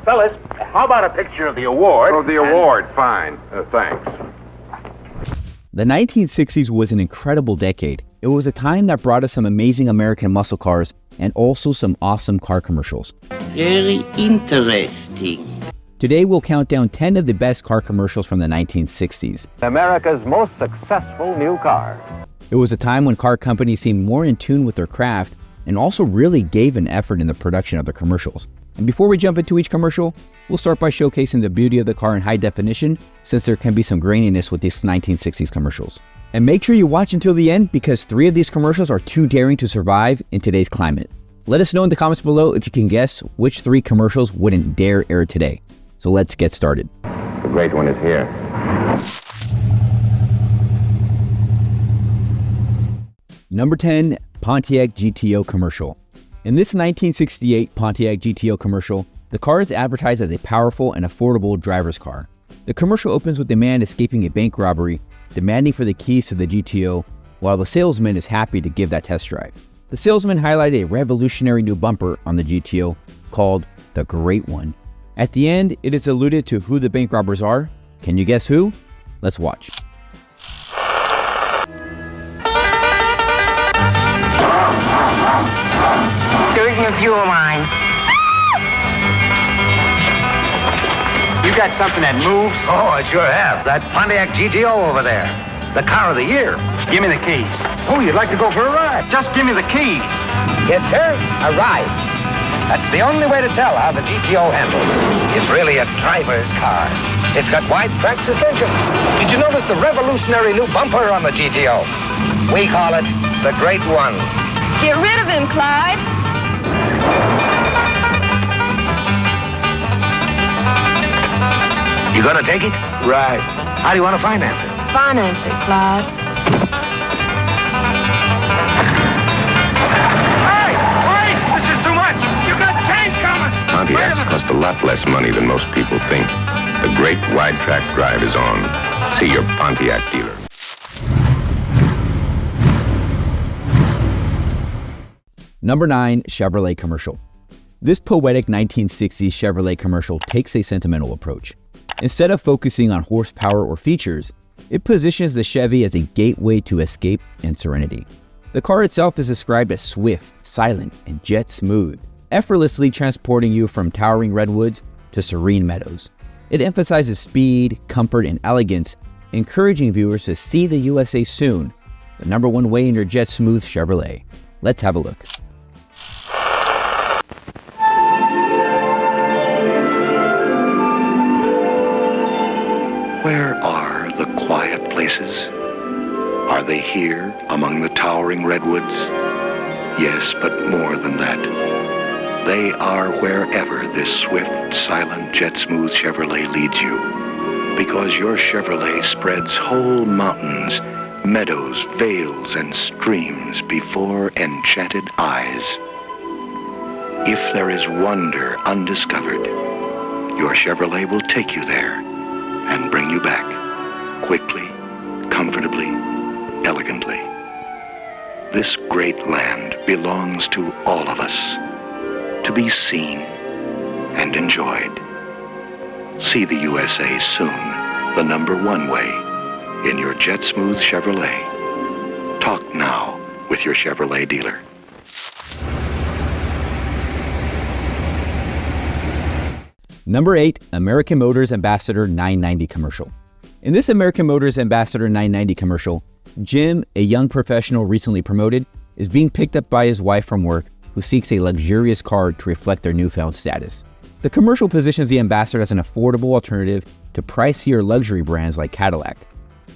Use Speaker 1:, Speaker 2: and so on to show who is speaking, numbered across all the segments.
Speaker 1: Fellas, how about a picture of the award?
Speaker 2: Oh, the award, fine. Thanks.
Speaker 3: The 1960s was an incredible decade. It was a time that brought us some amazing American muscle cars and also some awesome car commercials.
Speaker 4: Very interesting.
Speaker 3: Today we'll count down 10 of the best car commercials from the 1960s.
Speaker 5: America's most successful new car.
Speaker 3: It was a time when car companies seemed more in tune with their craft and also really gave an effort in the production of their commercials. And before we jump into each commercial, we'll start by showcasing the beauty of the car in high definition, since there can be some graininess with these 1960s commercials. And make sure you watch until the end, because 3 of these commercials are too daring to survive in today's climate. Let us know in the comments below if you can guess which 3 commercials wouldn't dare air today. So let's get started.
Speaker 2: The great one is here.
Speaker 3: Number 10, Pontiac GTO Commercial. In this 1968 Pontiac GTO commercial, the car is advertised as a powerful and affordable driver's car. The commercial opens with a man escaping a bank robbery, demanding for the keys to the GTO, while the salesman is happy to give that test drive. The salesman highlighted a revolutionary new bumper on the GTO called the Great One. At the end, it is alluded to who the bank robbers are. Can you guess who? Let's watch.
Speaker 4: There isn't a fuel line.
Speaker 1: You got something that moves?
Speaker 5: Oh, I sure have. That Pontiac GTO over there. The car of the year.
Speaker 1: Give me the keys.
Speaker 5: Oh, you'd like to go for a ride?
Speaker 1: Just give me the keys.
Speaker 5: Yes, sir. A ride. That's the only way to tell how the GTO handles. It's really a driver's car. It's got wide crack suspension. Did you notice the revolutionary new bumper on the GTO? We call it the Great One.
Speaker 6: Get rid of him, Clyde.
Speaker 5: You gonna take it?
Speaker 1: Right.
Speaker 5: How do you want to finance it?
Speaker 6: Finance it, Clyde.
Speaker 1: Hey! Wait! This is too much! You got change coming!
Speaker 2: Pontiacs cost a lot less money than most people think. The great wide-track drive is on. See your Pontiac dealer.
Speaker 3: Number 9, Chevrolet Commercial. This poetic 1960s Chevrolet commercial takes a sentimental approach. Instead of focusing on horsepower or features, it positions the Chevy as a gateway to escape and serenity. The car itself is described as swift, silent, and jet smooth, effortlessly transporting you from towering redwoods to serene meadows. It emphasizes speed, comfort, and elegance, encouraging viewers to see the USA soon, the number 1 way in your jet smooth Chevrolet. Let's have a look.
Speaker 7: Where are the quiet places? Are they here among the towering redwoods? Yes, but more than that. They are wherever this swift, silent, jet-smooth Chevrolet leads you. Because your Chevrolet spreads whole mountains, meadows, vales, and streams before enchanted eyes. If there is wonder undiscovered, your Chevrolet will take you there and bring you back, quickly, comfortably, elegantly. This great land belongs to all of us, to be seen and enjoyed. See the USA soon, the number 1 way in your jet smooth Chevrolet. Talk now with your Chevrolet dealer.
Speaker 3: Number 8, American Motors Ambassador 990 commercial. In this American Motors Ambassador 990 commercial, Jim, a young professional recently promoted, is being picked up by his wife from work, who seeks a luxurious car to reflect their newfound status. The commercial positions the Ambassador as an affordable alternative to pricier luxury brands like Cadillac,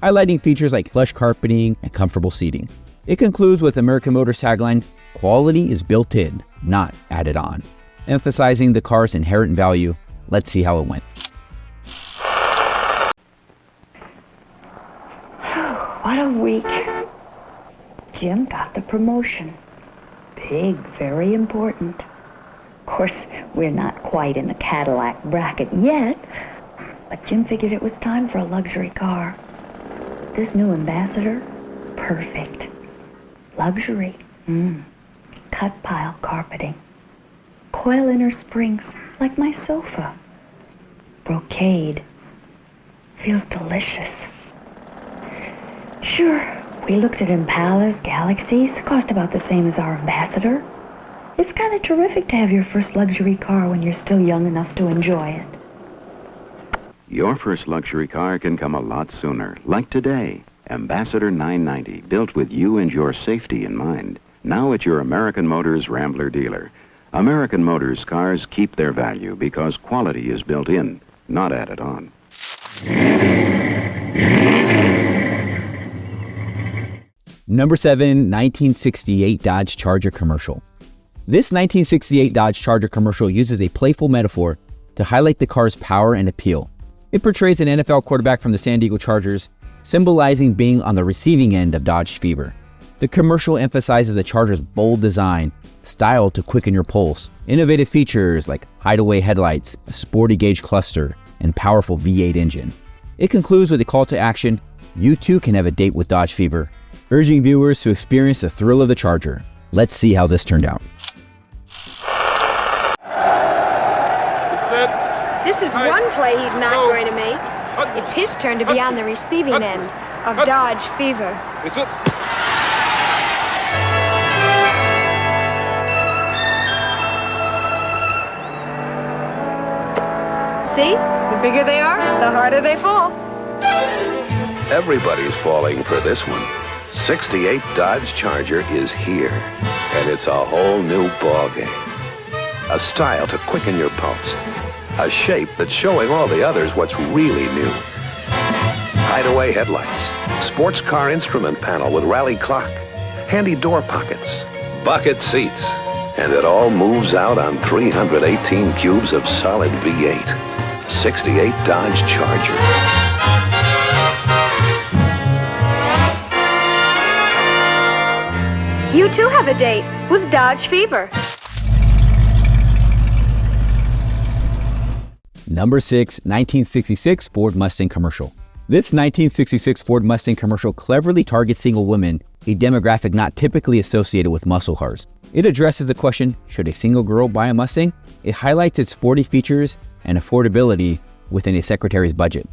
Speaker 3: highlighting features like plush carpeting and comfortable seating. It concludes with American Motors tagline, "Quality is built in, not added on," emphasizing the car's inherent value. Let's see how it went.
Speaker 8: What a week. Jim got the promotion. Big, very important. Of course, we're not quite in the Cadillac bracket yet, but Jim figured it was time for a luxury car. This new Ambassador, perfect. Luxury, cut pile carpeting. Coil inner springs, like my sofa. Brocade. Feels delicious. Sure, we looked at Impalas, Galaxies, cost about the same as our Ambassador. It's kind of terrific to have your first luxury car when you're still young enough to enjoy it.
Speaker 9: Your first luxury car can come a lot sooner, like today. Ambassador 990, built with you and your safety in mind. Now at your American Motors Rambler dealer. American Motors cars keep their value because quality is built in, not added on.
Speaker 3: Number 7, 1968 Dodge Charger Commercial. This 1968 Dodge Charger Commercial uses a playful metaphor to highlight the car's power and appeal. It portrays an NFL quarterback from the San Diego Chargers, symbolizing being on the receiving end of Dodge fever. The commercial emphasizes the Charger's bold design, style to quicken your pulse, innovative features like hideaway headlights, a sporty gauge cluster, and powerful V8 engine. It concludes with a call to action: you too can have a date with Dodge fever, urging viewers to experience the thrill of the Charger. Let's see how this turned out.
Speaker 6: This is one play he's not going to make. It's his turn to be on the receiving end of Dodge fever. See? The bigger they are, the harder they fall.
Speaker 2: Everybody's falling for this one. 68 Dodge Charger is here, and it's a whole new ballgame. A style to quicken your pulse. A shape that's showing all the others what's really new. Hideaway headlights, sports car instrument panel with rally clock, handy door pockets, bucket seats, and it all moves out on 318 cubes of solid V8. 68 Dodge Charger.
Speaker 6: You too have a date with Dodge fever.
Speaker 3: Number 6, 1966 Ford Mustang Commercial. This 1966 Ford Mustang Commercial cleverly targets single women, a demographic not typically associated with muscle cars. It addresses the question, should a single girl buy a Mustang? It highlights its sporty features and affordability within a secretary's budget.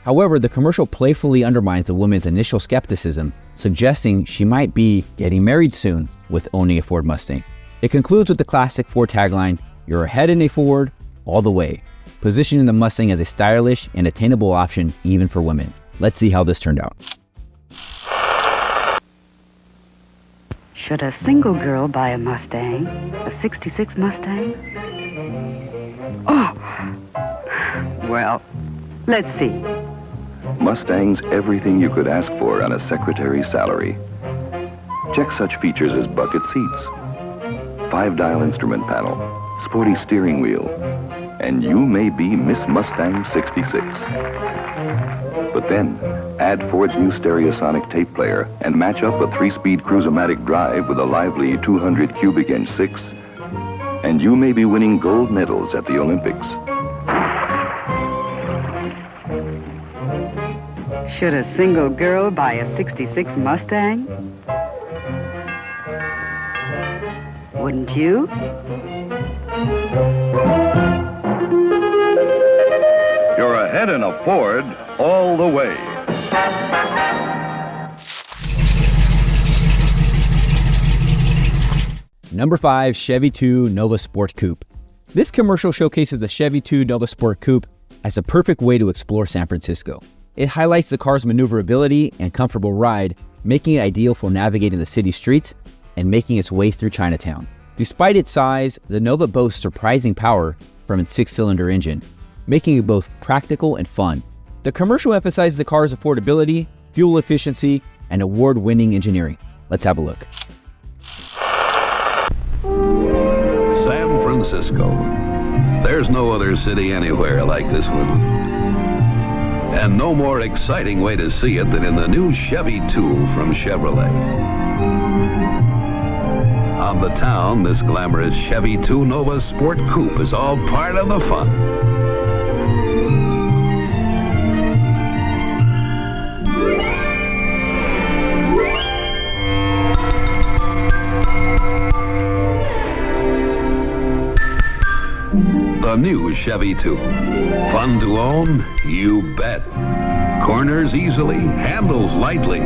Speaker 3: However, the commercial playfully undermines the woman's initial skepticism, suggesting she might be getting married soon with owning a Ford Mustang. It concludes with the classic Ford tagline, "You're ahead in a Ford all the way," positioning the Mustang as a stylish and attainable option even for women. Let's see how this turned out.
Speaker 10: Should a single girl buy a Mustang? A 66 Mustang? Oh! Well, let's see.
Speaker 7: Mustang's everything you could ask for on a secretary's salary. Check such features as bucket seats, 5-dial instrument panel, sporty steering wheel, and you may be Miss Mustang 66. But then, add Ford's new stereosonic tape player and match up a 3-speed Cruise-O-Matic drive with a lively 200 cubic inch 6, and you may be winning gold medals at the Olympics.
Speaker 10: Should a single girl buy a 66 Mustang? Wouldn't you?
Speaker 7: You're ahead in a Ford all the way.
Speaker 3: Number 5, Chevy 2 Nova Sport Coupe. This commercial showcases the Chevy 2 Nova Sport Coupe as the perfect way to explore San Francisco. It highlights the car's maneuverability and comfortable ride, making it ideal for navigating the city streets and making its way through Chinatown. Despite its size, the Nova boasts surprising power from its 6-cylinder engine, making it both practical and fun. The commercial emphasizes the car's affordability, fuel efficiency, and award-winning engineering. Let's have a look.
Speaker 11: San Francisco. There's no other city anywhere like this one. And no more exciting way to see it than in the new Chevy 2 from Chevrolet. On the town, this glamorous Chevy 2 Nova Sport Coupe is all part of the fun. The new Chevy 2. Fun to own? You bet. Corners easily, handles lightly,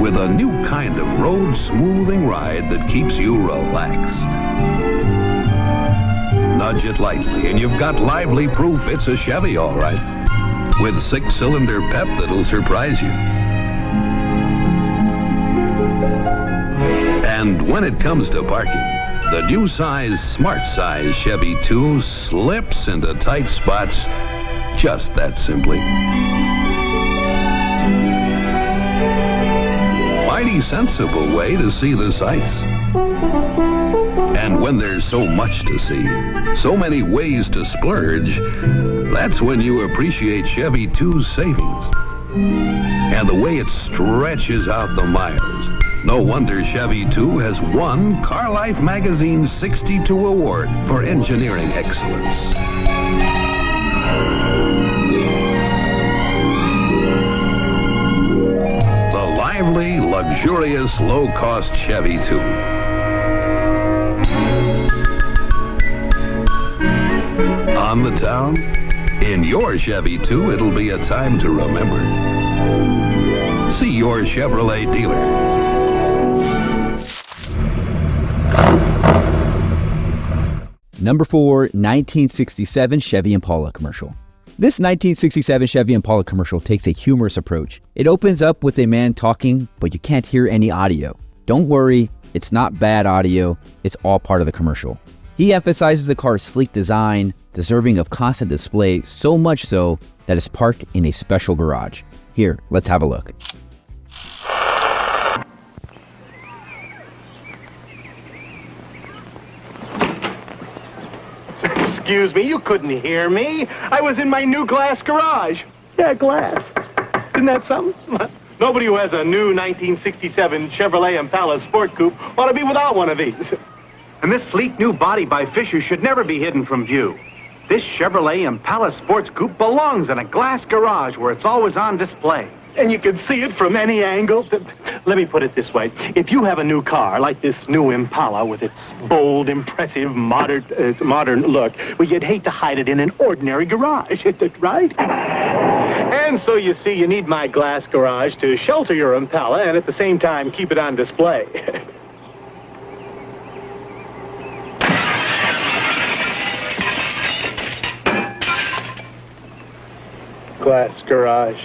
Speaker 11: with a new kind of road smoothing ride that keeps you relaxed. Nudge it lightly, and you've got lively proof it's a Chevy, all right. With 6-cylinder pep that'll surprise you. And when it comes to parking, the new size, smart size Chevy 2 slips into tight spots just that simply. Mighty sensible way to see the sights. And when there's so much to see, so many ways to splurge, that's when you appreciate Chevy 2's savings. And the way it stretches out the miles. No wonder Chevy 2 has won Car Life magazine's 62 award for engineering excellence. The lively, luxurious, low-cost Chevy 2. On the town, in your Chevy 2, it'll be a time to remember. See your Chevrolet dealer.
Speaker 3: Number 4, 1967 Chevy Impala commercial. This 1967 Chevy Impala commercial takes a humorous approach. It opens up with a man talking, but you can't hear any audio. Don't worry, it's not bad audio, it's all part of the commercial. He emphasizes the car's sleek design, deserving of constant display, so much so that it's parked in a special garage. Here, let's have a look.
Speaker 1: Excuse me, you couldn't hear me. I was in my new glass garage. Yeah, glass. Isn't that something? Nobody who has a new 1967 Chevrolet Impala Sport Coupe ought to be without one of these. And this sleek new body by Fisher should never be hidden from view. This Chevrolet Impala Sports Coupe belongs in a glass garage where it's always on display. And you can see it from any angle. Let me put it this way. If you have a new car, like this new Impala with its bold, impressive, modern look, well, you'd hate to hide it in an ordinary garage, right? And so, you see, you need my glass garage to shelter your Impala and at the same time keep it on display. Glass garage.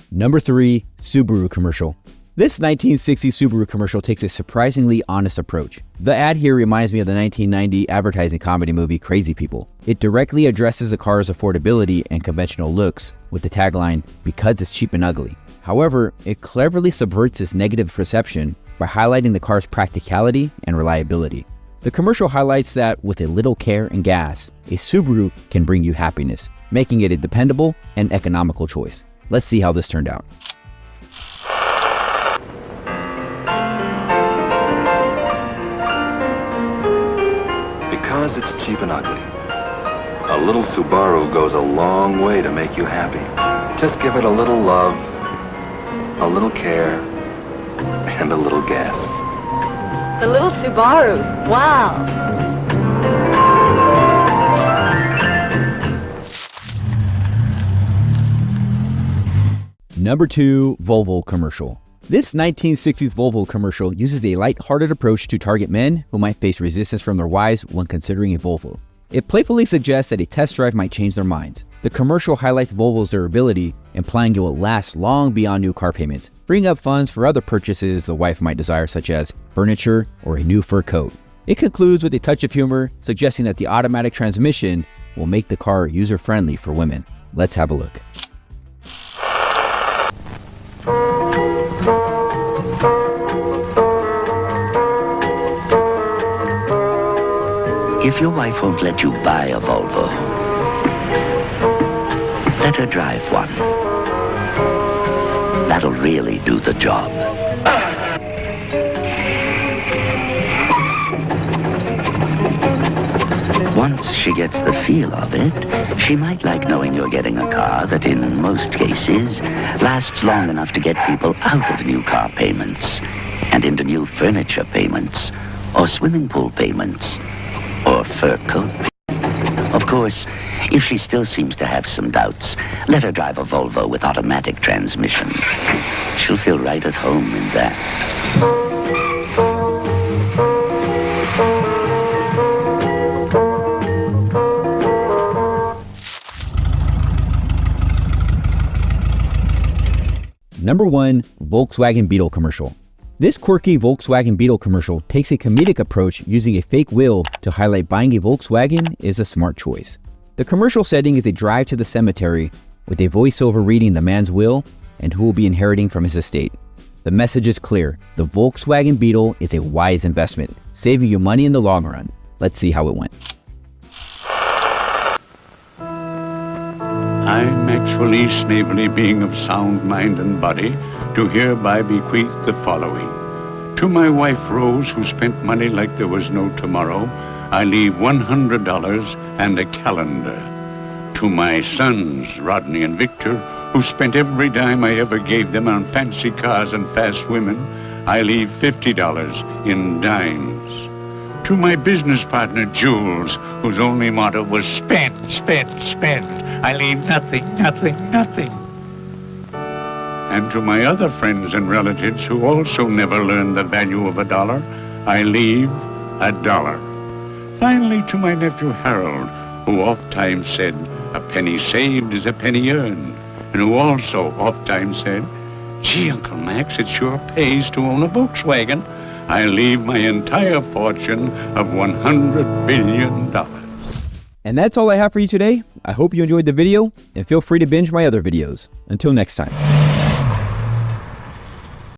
Speaker 3: Number 3, Subaru Commercial. This 1960 Subaru commercial takes a surprisingly honest approach. The ad here reminds me of the 1990 advertising comedy movie Crazy People. It directly addresses the car's affordability and conventional looks with the tagline, "Because it's cheap and ugly." However, it cleverly subverts this negative perception by highlighting the car's practicality and reliability. The commercial highlights that with a little care and gas, a Subaru can bring you happiness, making it a dependable and economical choice. Let's see how this turned out.
Speaker 12: Because it's cheap and ugly. A little Subaru goes a long way to make you happy. Just give it a little love, a little care, and a little gas.
Speaker 13: The little Subaru. Wow.
Speaker 3: Number 2, Volvo Commercial. This 1960s Volvo commercial uses a light-hearted approach to target men who might face resistance from their wives when considering a Volvo. It playfully suggests that a test drive might change their minds. The commercial highlights Volvo's durability, implying it will last long beyond new car payments, freeing up funds for other purchases the wife might desire, such as furniture or a new fur coat. It concludes with a touch of humor, suggesting that the automatic transmission will make the car user-friendly for women. Let's have a look.
Speaker 4: If your wife won't let you buy a Volvo, let her drive one. That'll really do the job. Once she gets the feel of it, she might like knowing you're getting a car that in most cases lasts long enough to get people out of new car payments and into new furniture payments, or swimming pool payments, or fur coat payments. Of course, if she still seems to have some doubts, let her drive a Volvo with automatic transmission. She'll feel right at home in that.
Speaker 3: Number 1, Volkswagen Beetle commercial. This quirky Volkswagen Beetle commercial takes a comedic approach using a fake will to highlight buying a Volkswagen is a smart choice. The commercial setting is a drive to the cemetery with a voiceover reading the man's will and who will be inheriting from his estate. The message is clear. The Volkswagen Beetle is a wise investment, saving you money in the long run. Let's see how it went.
Speaker 14: I'm actually snavely being of sound mind and body, do hereby bequeath the following. To my wife Rose, who spent money like there was no tomorrow, I leave $100 and a calendar. To my sons, Rodney and Victor, who spent every dime I ever gave them on fancy cars and fast women, I leave $50 in dimes. To my business partner, Jules, whose only motto was spend, spend, spend, I leave nothing, nothing, nothing. And to my other friends and relatives who also never learned the value of a dollar, I leave $1. Finally, to my nephew Harold, who oft-times said, a penny saved is a penny earned, and who also oft-times said, gee, Uncle Max, it sure pays to own a Volkswagen. I leave my entire fortune of $100 billion.
Speaker 3: And that's all I have for you today. I hope you enjoyed the video, and feel free to binge my other videos. Until next time.